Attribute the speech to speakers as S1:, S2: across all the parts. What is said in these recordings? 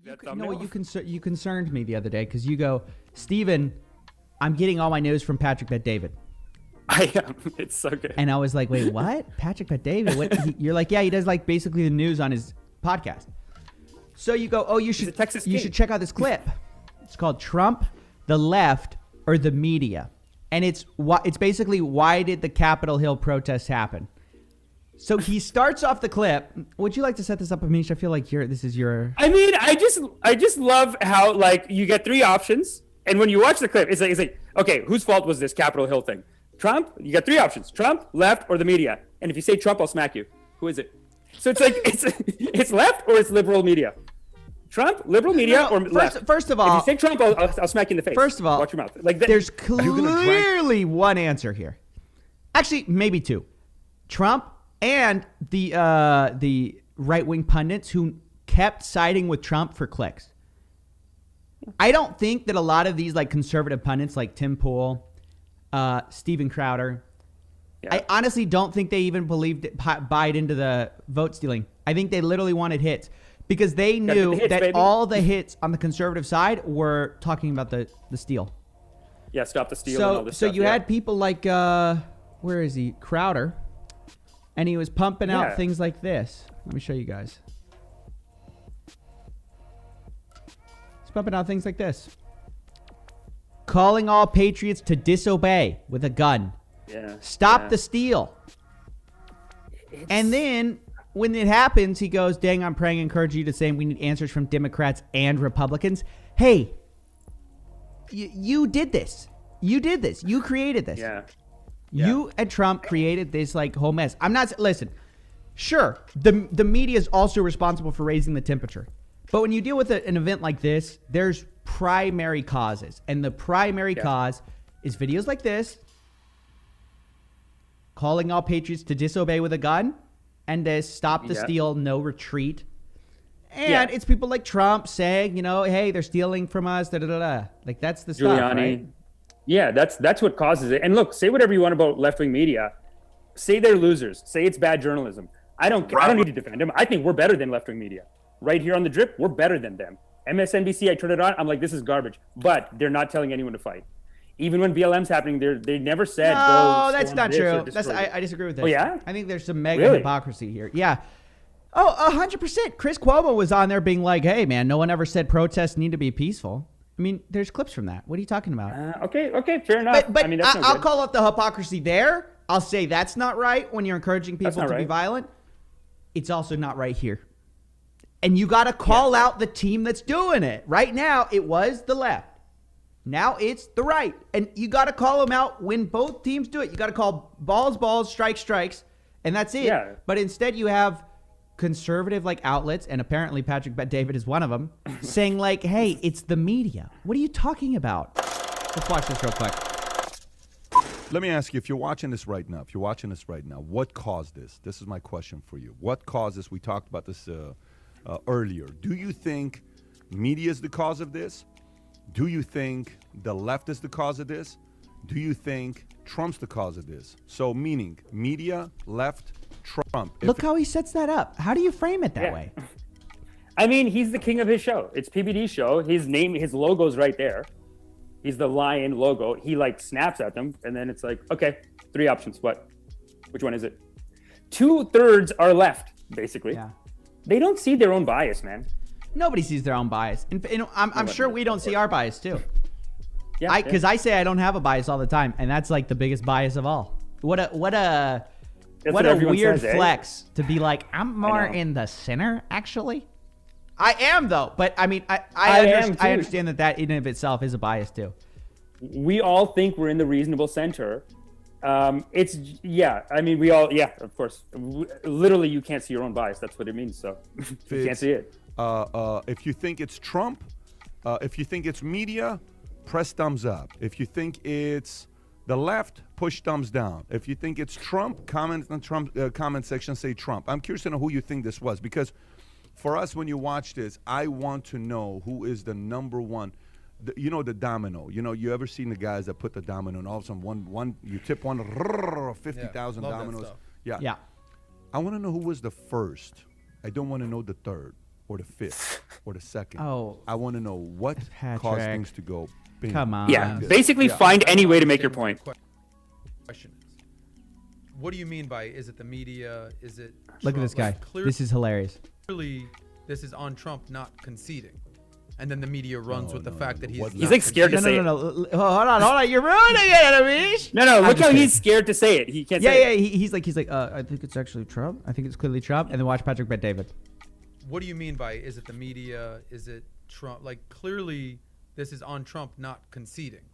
S1: that thumbnail.
S2: No, you concerned me the other day because you go, Steven, I'm getting all my news from Patrick Bet-David.
S1: I am. It's so good.
S2: And I was like, wait, what? Patrick Bet-David? What? You're like, yeah, he does like basically the news on his podcast. So you go, oh, you should check out this clip. It's called Trump, the Left, or the Media. And it's basically, why did the Capitol Hill protests happen? So he starts off the clip. Would you like to set this up, Amish? I feel like this is your...
S1: I mean, I just love how, like, you get three options. And when you watch the clip, it's like, okay, whose fault was this Capitol Hill thing? Trump? You got three options: Trump, left, or the media. And if you say Trump, I'll smack you. Who is it? So it's like it's left or it's liberal media. Trump, liberal media, or left.
S2: First of all,
S1: if you say Trump, I'll smack you in the face.
S2: First of all,
S1: watch your mouth. Like
S2: there's clearly one answer here. Actually, maybe two: Trump and the right-wing pundits who kept siding with Trump for clicks. I don't think that a lot of these like conservative pundits, like Tim Pool, Steven Crowder, I honestly don't think they even buyed into the vote stealing. I think they literally wanted hits because they knew that all the hits on the conservative side were talking about the steal.
S1: Yeah, stop the steal and all this stuff.
S2: So you had people like, where is he? Crowder. And he was pumping out things like this. Let me show you guys. He's pumping out things like this. Calling all patriots to disobey with a gun.
S1: Yeah.
S2: Stop the steal. And then when it happens, he goes, dang, I'm praying, encourage you to say we need answers from Democrats and Republicans. Hey, you did this. You did this. You created this.
S1: Yeah.
S2: You and Trump created this like whole mess. Listen, sure, the media is also responsible for raising the temperature. But when you deal with an event like this, there's primary causes. And the primary cause is videos like this, calling all patriots to disobey with a gun, and to stop the steal, no retreat. And it's people like Trump saying, hey, they're stealing from us, da-da-da-da. Like, that's the
S1: Giuliani.
S2: stuff, right?
S1: Yeah, that's what causes it. And look, say whatever you want about left-wing media. Say they're losers. Say it's bad journalism. I don't need to defend them. I think we're better than left-wing media. Right here on The Drip, we're better than them. MSNBC, I turn it on, I'm like, this is garbage. But they're not telling anyone to fight. Even when BLM's happening, they never said,
S2: no, that's not true. I disagree with this.
S1: Oh, yeah?
S2: I think there's some mega hypocrisy here. Yeah. Oh, 100%. Chris Cuomo was on there being like, hey, man, no one ever said protests need to be peaceful. I mean, there's clips from that. What are you talking about?
S1: Okay, fair enough.
S2: But
S1: I mean, that's
S2: I'll call out the hypocrisy there. I'll say that's not right when you're encouraging people to be violent. It's also not right here. And you got to call out the team that's doing it. Right now, it was the left. Now it's the right. And you got to call them out when both teams do it. You got to call balls, strikes, and that's it. Yeah. But instead you have conservative like outlets, and apparently Patrick Bet-David is one of them, saying like, hey, it's the media. What are you talking about? Let's watch this real quick.
S3: Let me ask you, if you're watching this right now, what caused this? This is my question for you. What caused this? We talked about this earlier. Do you think media is the cause of this? Do you think the left is the cause of this? Do you think Trump's the cause of this? So meaning media, left, Trump.
S2: Look how he sets that up. How do you frame it that way?
S1: I mean, he's the king of his show. It's PBD's show. His name, his logo's right there. He's the lion logo. He like snaps at them, and then it's like, okay, three options. What? Which one is it? 2/3 are left, basically. Yeah. They don't see their own bias, man.
S2: Nobody sees their own bias. And I'm sure we don't see our bias too.
S1: Yeah.
S2: Because I say I don't have a bias all the time, and that's like the biggest bias of all. What a weird flex to be like, I'm more in the center, actually. I am, though. But, I mean, I understand that in and of itself is a bias, too.
S1: We all think we're in the reasonable center. I mean, we all, of course. Literally, you can't see your own bias. That's what it means, so you can't see it.
S3: If you think it's Trump, if you think it's media, press thumbs up. If you think it's the left, push thumbs down. If you think it's Trump, comment in the Trump comment section, say Trump. I'm curious to know who you think this was, because for us, when you watch this, I want to know who is the number one. The domino. You ever seen the guys that put the domino and all of a sudden one you tip one, 50,000 dominoes. Yeah. I want to know who was the first. I don't want to know the third or the 5th or the 2nd.
S2: Oh,
S3: I want to know what caused
S2: Patrick.
S3: things to go bing.
S2: Come on.
S1: Yeah, basically find any way to make your point.
S4: Question is, what do you mean by is it the media? Is it
S2: Look at
S4: Trump?
S2: this guy.
S4: Like,
S2: This is hilarious.
S4: clearly this is on Trump not conceding, and then the media runs with the fact that he's
S3: What-
S4: not
S1: He's like scared to
S2: No,
S1: say
S2: no,
S1: it.
S2: no, no. Hold on. You're ruining it, Amish.
S1: No, look
S2: just
S1: how
S2: kidding.
S1: he's scared to say it. He can't
S2: Yeah,
S1: say
S2: yeah.
S1: it.
S2: He's like, I think it's actually Trump. I think it's clearly Trump. And then watch Patrick Bet David.
S4: What do you mean by is it the media? Is it Trump? Like clearly this is on Trump not conceding,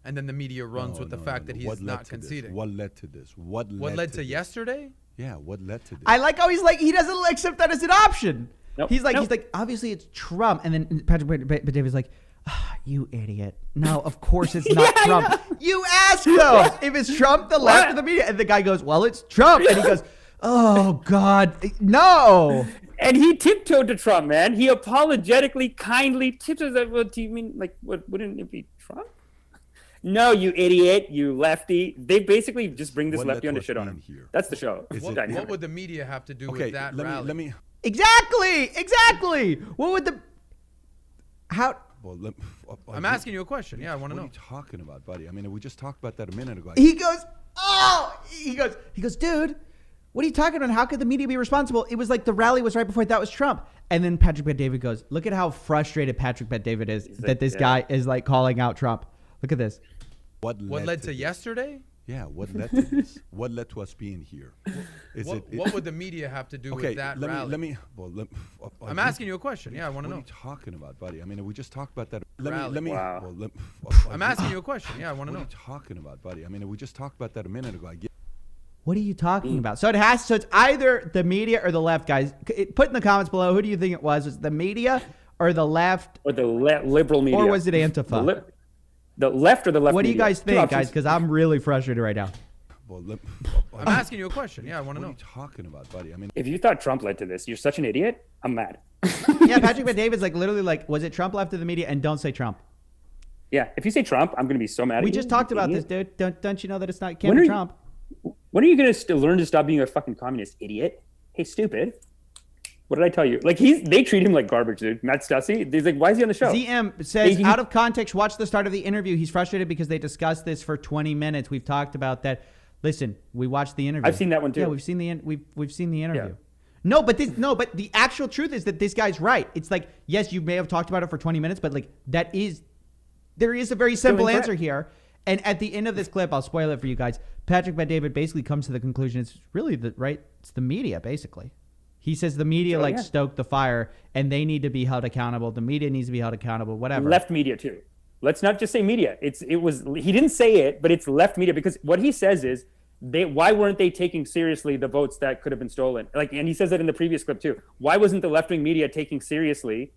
S4: and then the media runs with the fact that he's
S3: What led
S4: not
S3: to this?
S4: conceding.
S3: What led to this? What
S4: led to
S3: this?
S4: yesterday?
S3: Yeah, what led to this?
S2: I like how he's like, he doesn't accept that as an option.
S1: Nope.
S2: He's like,
S1: Nope.
S2: obviously it's Trump. And then Patrick Bet David's like, you idiot. No, of course it's not
S1: Yeah, I
S2: Trump.
S1: know.
S2: You asked though if it's Trump, the left,
S1: What?
S2: or the media. And the guy goes, well, it's Trump. And he goes, oh, God, no.
S1: And he tiptoed to Trump, man. He apologetically, kindly tiptoed. Like, what do you mean? Like, what? Wouldn't it be Trump? No, you idiot, you lefty. They basically just bring this
S3: What
S1: lefty
S3: led
S1: on to
S3: to us
S1: shit on
S3: being
S1: him.
S3: here?
S1: That's the show.
S3: Is
S1: It's
S3: it-
S1: dynamic.
S4: What would the media have to do
S3: Okay,
S4: with that rally?
S3: let me.
S2: Exactly. What would the, how,
S3: Well,
S4: I'm asking you a question. Yeah, I want to
S3: What are
S4: know.
S3: you talking about, buddy? I mean, we just talked about that a minute ago.
S2: he goes, he goes, dude, what are you talking about? How could the media be responsible? It was like the rally was right before that was Trump. And then Patrick Bet David goes, look at how frustrated Patrick Bet David is that
S1: like,
S2: this
S1: yeah.
S2: guy is like calling out Trump. Look at this.
S4: What led to
S3: this?
S4: yesterday?
S3: Yeah, what led to this? What led to us being here?
S4: What would the media have to do
S3: Okay,
S4: with that rally?
S3: let me. Well,
S4: I'm asking you a question. Yeah, I want to
S3: What are
S4: know.
S3: you talking about, buddy? I mean, we just talked about that.
S4: Rally.
S3: Let me.
S1: Wow.
S3: Well,
S4: I'm asking you a question. Yeah, I want to
S3: What are
S4: know.
S3: you talking about, buddy? I mean, we just talked about that a minute ago. I get.
S2: What are you talking about? So it's either the media or the left, guys. Put in the comments below, who do you think it was? Was it the media or the left?
S1: Or the liberal media.
S2: Or was it Antifa?
S1: The left or the left
S2: What do you
S1: media?
S2: guys
S1: Two
S2: think,
S1: options.
S2: guys? Because I'm really frustrated right now.
S3: Well,
S4: I'm asking you a question. Yeah, I want
S3: What
S4: to
S3: are
S4: know.
S3: you talking about, buddy? I mean,
S1: If you thought Trump led to this, you're such an idiot. I'm mad.
S2: Yeah, Patrick Bet David's like literally like, was it Trump left of the media? And don't say Trump.
S1: Yeah, if you say Trump, I'm going to be so mad at
S2: We
S1: you.
S2: just talked
S1: you
S2: about this,
S1: idiot.
S2: dude. Don't you know that it's not
S1: When
S2: can't
S1: are
S2: be
S1: you-
S2: Trump?
S1: When are you going to learn to stop being a fucking communist, idiot? Hey, stupid. What did I tell you? Like, they treat him like garbage, dude. Matt Stassi, he's like, why is he on the show?
S2: ZM says,
S1: He-
S2: out of context, watch the start of the interview. He's frustrated because they discussed this for 20 minutes. We've talked about that. Listen, we watched the interview.
S1: I've seen that one too.
S2: Yeah, we've seen the interview.
S1: Yeah.
S2: No, but the actual truth is that this guy's right. It's like, yes, you may have talked about it for 20 minutes, but like there is a very simple
S1: incorrect.
S2: answer here. And at the end of this clip, I'll spoil it for you guys. Patrick Bet David basically comes to the conclusion it's really it's the media, basically. He says the media
S1: yeah.
S2: stoked the fire and they need to be held accountable. The media needs to be held accountable, whatever.
S1: Left media too. Let's not just say media. He didn't say it, but it's left media because what he says is why weren't they taking seriously the votes that could have been stolen? Like, and he says that in the previous clip too. Why wasn't the left-wing media taking seriously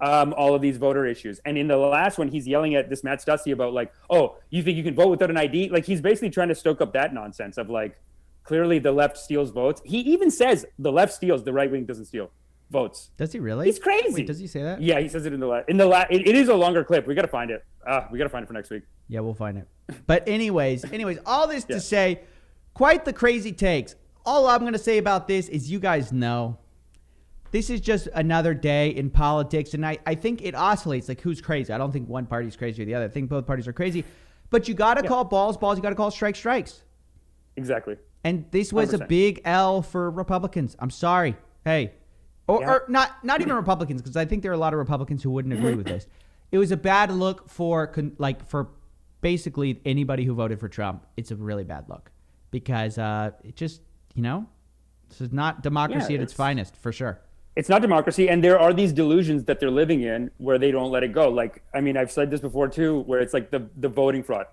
S1: all of these voter issues? And in the last one, he's yelling at this Matt Stassi about like, oh, you think you can vote without an ID? Like, he's basically trying to stoke up that nonsense of like, clearly the left steals votes. He even says the left steals, the right wing doesn't steal votes.
S2: Does he really?
S1: He's crazy.
S2: Wait, does he say that?
S1: Yeah, he says it in the last. It is a longer clip. We got to find it. We got to find it for next week.
S2: Yeah, we'll find it. But anyways, all this
S1: Yeah.
S2: to say, quite the crazy takes. All I'm going to say about this is you guys know this is just another day in politics. And I think it oscillates like who's crazy. I don't think one party's crazy or the other. I think both parties are crazy. But you got to call balls. You got to call strikes.
S1: Exactly.
S2: And this was a
S1: 100%.
S2: big L for Republicans. I'm sorry. Hey. Or not even Republicans, because I think there are a lot of Republicans who wouldn't agree with this. It was a bad look for basically anybody who voted for Trump. It's a really bad look because it just, this is not democracy at its finest, for sure.
S1: It's not democracy, and there are these delusions that they're living in where they don't let it go. Like, I mean, I've said this before too, where it's like the voting fraud.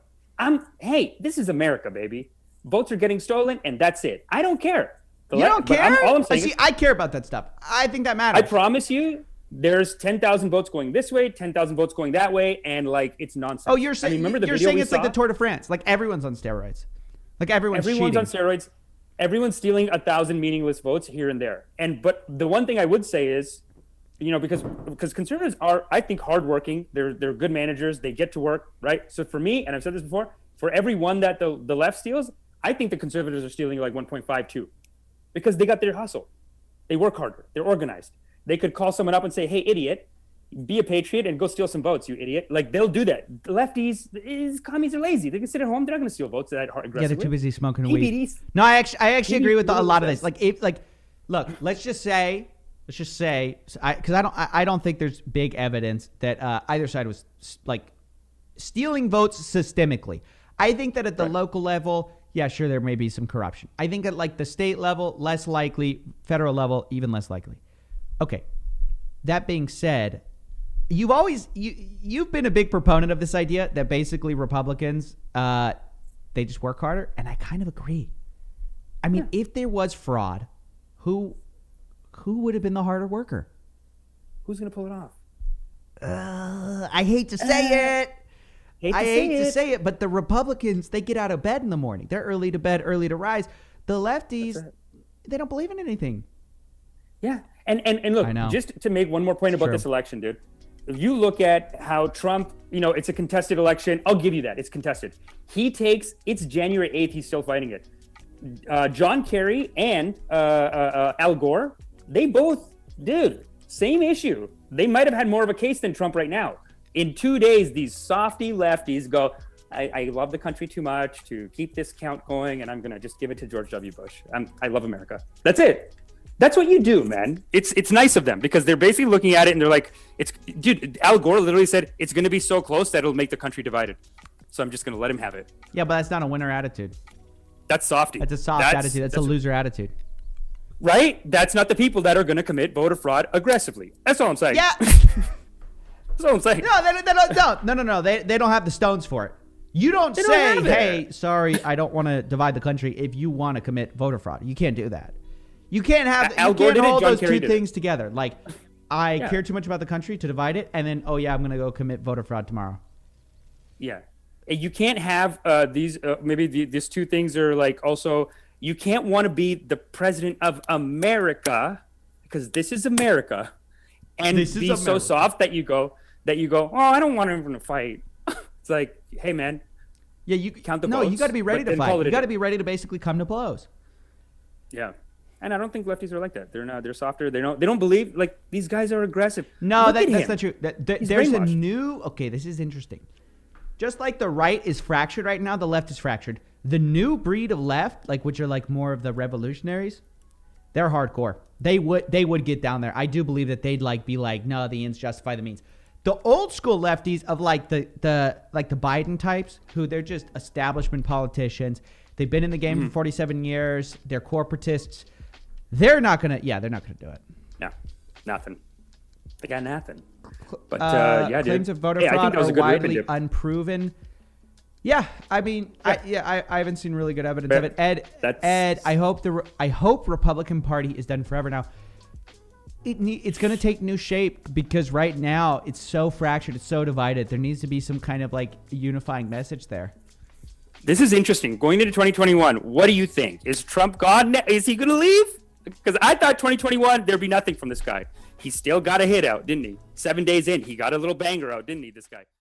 S1: Hey, this is America, baby. Votes are getting stolen, and that's it. I don't care.
S2: You don't care?
S1: All I'm saying
S2: See,
S1: is,
S2: I care about that stuff. I think that matters.
S1: I promise you, there's 10,000 votes going this way, 10,000 votes going that way, and like it's nonsense.
S2: Oh, you're saying
S1: remember the
S2: you're
S1: video
S2: saying
S1: we
S2: it's like
S1: saw?
S2: the Tour de France. Like everyone's on steroids. Like everyone's cheating.
S1: on steroids. Everyone's stealing 1,000 meaningless votes here and there. But the one thing I would say is, because conservatives are, I think, hardworking. They're good managers. They get to work, right? So for me, and I've said this before, for every one that the left steals, I think the conservatives are stealing like 1.52 because they got their hustle. They work harder. They're organized. They could call someone up and say, "Hey, idiot, be a patriot and go steal some votes, you idiot." Like they'll do that. The lefties, commies are lazy. They can sit at home. They're not going to steal votes that aggressively.
S2: Yeah, they're too busy smoking weed.
S1: PBDs.
S2: No, I actually agree with a lot of this.
S1: PBDs.
S2: Look, let's just say, because I don't think there's big evidence that either side was like stealing votes systemically. I think that at the local level, yeah, sure, there may be some corruption. I think at like the state level, less likely. Federal level, even less likely. Okay. That being said, you've been a big proponent of this idea that basically Republicans they just work harder, and I kind of agree. I mean, if there was fraud, who would have been the harder worker?
S1: Who's going to pull it off?
S2: I hate to say it. I hate to say it, but the Republicans, they get out of bed in the morning. They're early to bed, early to rise. The lefties, they don't believe in anything.
S1: Yeah. And look, just to make one more point about this election, dude. If you look at how Trump, it's a contested election. I'll give you that. It's contested. It's January 8th. He's still fighting it. John Kerry and Al Gore, they both, same issue. They might have had more of a case than Trump right now. In 2 days, these softy lefties go, I love the country too much to keep this count going, and I'm going to just give it to George W. Bush. I love America. That's it. That's what you do, man. It's nice of them because they're basically looking at it and they're like, Al Gore literally said, it's going to be so close that it'll make the country divided. So I'm just going to let him have it.
S2: Yeah, but that's not a winner attitude.
S1: That's softy.
S2: That's a soft attitude. That's a loser attitude.
S1: Right? That's not the people that are going to commit voter fraud aggressively. That's all I'm saying.
S2: Yeah.
S1: That's all I'm saying.
S2: No. They don't have the stones for it. You don't say, hey, sorry, I don't want to divide the country if you want to commit voter fraud. You can't do that. You can't have you can't hold those two things together. Like, I care too much about the country to divide it, and then, I'm going to go commit voter fraud tomorrow.
S1: Yeah. You can't have these, these two things are like also, you can't want to be the president of America, because this is America, and be so soft that you go, oh, I don't want everyone to fight. It's like, hey, man.
S2: Yeah, you
S1: count the votes.
S2: No, you got to be ready to fight. You got to be ready to basically come to blows.
S1: Yeah. And I don't think lefties are like that. They're softer. They don't believe, like, these guys are aggressive.
S2: No, that's not true. There's a new, this is interesting. Just like the right is fractured right now, the left is fractured. The new breed of left, which are like more of the revolutionaries, they're hardcore. They would get down there. I do believe that they'd be like, no, the ends justify the means. The old school lefties of the Biden types, who they're just establishment politicians. They've been in the game for 47 years. They're corporatists. They're not gonna do it.
S1: No, nothing. They got nothing. But
S2: claims of voter fraud are widely unproven. Yeah, I mean, I haven't seen really good evidence of it. Ed, I hope Republican Party is done forever now. It's going to take new shape because right now it's so fractured, it's so divided. There needs to be some kind of unifying message there.
S1: This is interesting. Going into 2021, what do you think? Is Trump gone? Is he going to leave? Because I thought 2021 there'd be nothing from this guy. He still got a hit out, didn't he? 7 days in, he got a little banger out, didn't he? This guy.